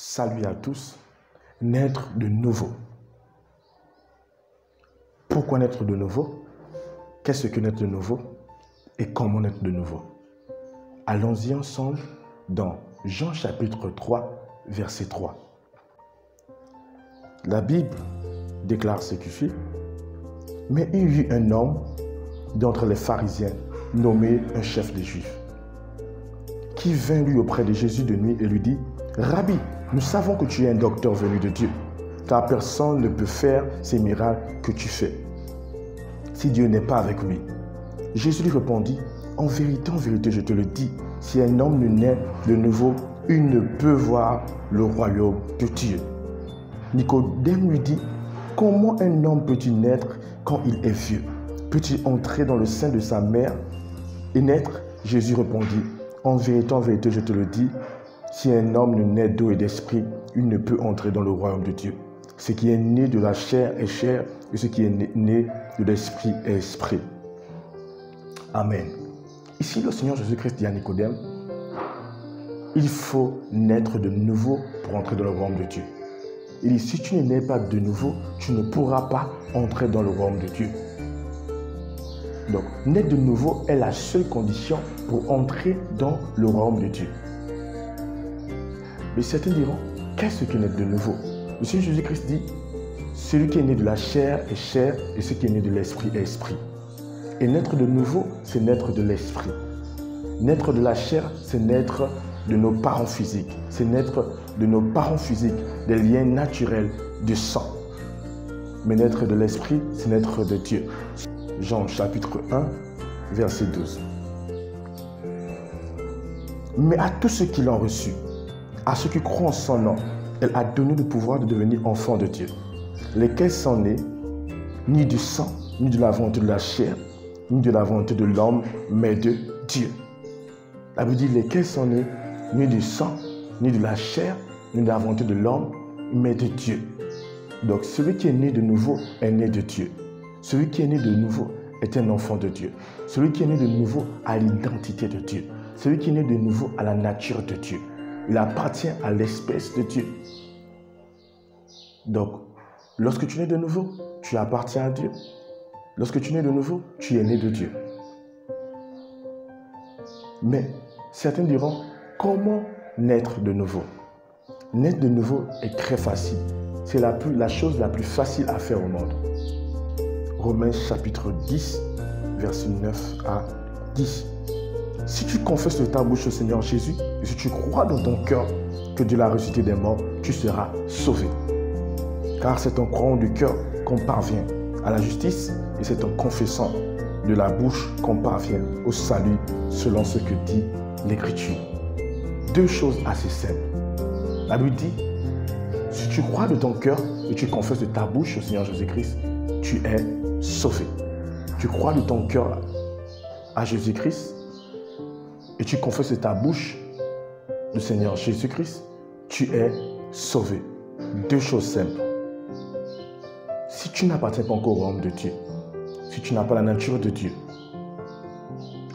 Salut à tous. Naître de nouveau. Pourquoi naître de nouveau? Qu'est-ce que naître de nouveau? Et comment naître de nouveau? Allons-y ensemble dans Jean chapitre 3, verset 3. La Bible déclare ce qui suit. Mais il y eut un homme d'entre les pharisiens, nommé un chef des Juifs, qui vint lui auprès de Jésus de nuit et lui dit: Rabbi, nous savons que tu es un docteur venu de Dieu, car personne ne peut faire ces miracles que tu fais, si Dieu n'est pas avec lui. Jésus lui répondit: en vérité, je te le dis, si un homme ne naît de nouveau, il ne peut voir le royaume de Dieu. Nicodème lui dit: comment un homme peut-il naître quand il est vieux? Peut-il entrer dans le sein de sa mère et naître? Jésus répondit: en vérité, je te le dis, si un homme ne naît d'eau et d'esprit, il ne peut entrer dans le royaume de Dieu. Ce qui est né de la chair est chair, et ce qui est né de l'esprit est esprit. Amen. Ici, le Seigneur Jésus-Christ dit à Nicodème: il faut naître de nouveau pour entrer dans le royaume de Dieu. Il dit: si tu ne nais pas de nouveau, tu ne pourras pas entrer dans le royaume de Dieu. Donc, naître de nouveau est la seule condition pour entrer dans le royaume de Dieu. Mais certains diront: qu'est-ce que naître de nouveau? Le Seigneur Jésus-Christ dit: celui qui est né de la chair est chair, et celui qui est né de l'esprit est esprit. Et naître de nouveau, c'est naître de l'esprit. Naître de la chair, c'est naître de nos parents physiques. C'est naître de nos parents physiques, des liens naturels du sang. Mais naître de l'esprit, c'est naître de Dieu. Jean chapitre 1, verset 12. Mais à tous ceux qui l'ont reçu, à ceux qui croient en son nom, elle a donné le pouvoir de devenir enfants de Dieu, lesquels sont nés ni du sang, ni de la volonté de la chair, ni de la volonté de l'homme, mais de Dieu. La Bible dit: lesquels sont nés ni du sang, ni de la chair, ni de la volonté de l'homme, mais de Dieu. Donc celui qui est né de nouveau est né de Dieu. Celui qui est né de nouveau est un enfant de Dieu. Celui qui est né de nouveau a l'identité de Dieu. Celui qui est né de nouveau a la nature de Dieu. Il appartient à l'espèce de Dieu. Donc, lorsque tu es né de nouveau, tu appartiens à Dieu. Lorsque tu es né de nouveau, tu es né de Dieu. Mais certains diront: comment naître de nouveau? Naître de nouveau est très facile. C'est la chose la plus facile à faire au monde. Romains chapitre 10, verset 9 à 10. Si tu confesses de ta bouche au Seigneur Jésus, et si tu crois dans ton cœur que Dieu l'a ressuscité des morts, tu seras sauvé. Car c'est en croyant du cœur qu'on parvient à la justice, et c'est en confessant de la bouche qu'on parvient au salut, selon ce que dit l'Écriture. Deux choses assez simples. La Bible dit: si tu crois de ton cœur et tu confesses de ta bouche au Seigneur Jésus-Christ, tu es sauvé. Tu crois de ton cœur à Jésus-Christ et tu confesses de ta bouche le Seigneur Jésus-Christ, tu es sauvé. Deux choses simples. Si tu n'appartiens pas encore au royaume de Dieu, si tu n'as pas la nature de Dieu,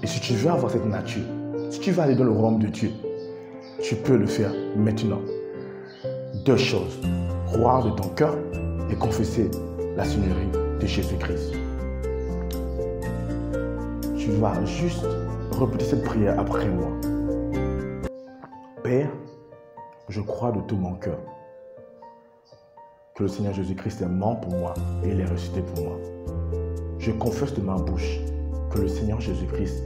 et si tu veux avoir cette nature, si tu veux aller dans le royaume de Dieu, tu peux le faire maintenant. Deux choses: croire de ton cœur et confesser la Seigneurie de Jésus-Christ. Tu vas juste répéter cette prière après moi. Père, je crois de tout mon cœur que le Seigneur Jésus-Christ est mort pour moi et il est ressuscité pour moi. Je confesse de ma bouche que le Seigneur Jésus-Christ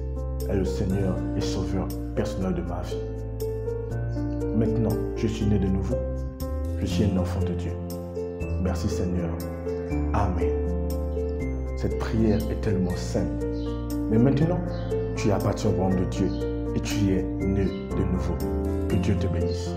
est le Seigneur et Sauveur personnel de ma vie. Maintenant, je suis né de nouveau. Je suis un enfant de Dieu. Merci Seigneur. Amen. Cette prière est tellement simple. Mais maintenant, tu appartiens au royaume de Dieu et tu es né de nouveau. Que Dieu te bénisse.